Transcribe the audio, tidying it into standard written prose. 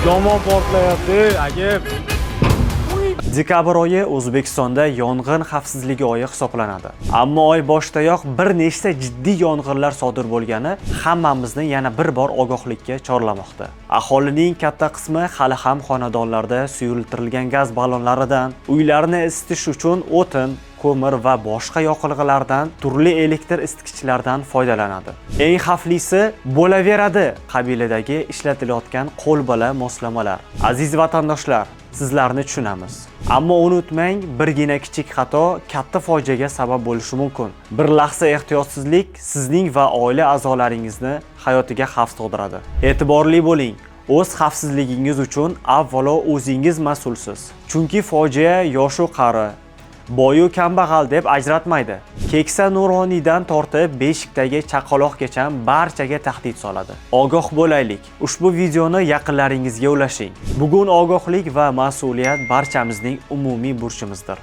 Yomon portlayapti, aka. Dekabr oyi O'zbekistonda yong'in xavfsizligi oyi hisoblanadi. Ammo oy boshidayoq bir nechta jiddiy yong'inlar sodir bo'lgani hammamizni yana bir bor ogohlikka chorlamoqda. Aholining katta qismi hali ham xonadonlarda suyultirilgan gaz ballonlaridan, uylarni isitish uchun o'tin, ko'mir va boshqa yoqilg'ilardan, turli elektr isitgichlardan foydalanadi. Eng xavflisi bo'laveradi qabilidagi ishlatilayotgan qo'lbola moslamalar. Aziz vatandoshlar, sizlarni tushunamiz. Ammo unutmang, birgina kichik xato katta fojiaga sabab bo'lishi mumkin. Bir lahza ehtiyotsizlik sizning va oila a'zolaringizni hayotiga xavf tug'diradi. E'tiborli bo'ling. O'z xavfsizligingiz uchun avvalo o'zingiz mas'ulsiz. Chunki fojia yoshu qari, boyu kambag'al deb ajratmaydi. Keksa nuroniydan tortib beshikdagi chaqaloqgacha barchaga tahdid soladi. Ogoh bo'laylik. Ushbu videoni yaqinlaringizga ulashing. Bugun ogohlik va mas'uliyat barchamizning umumiy burchimizdir.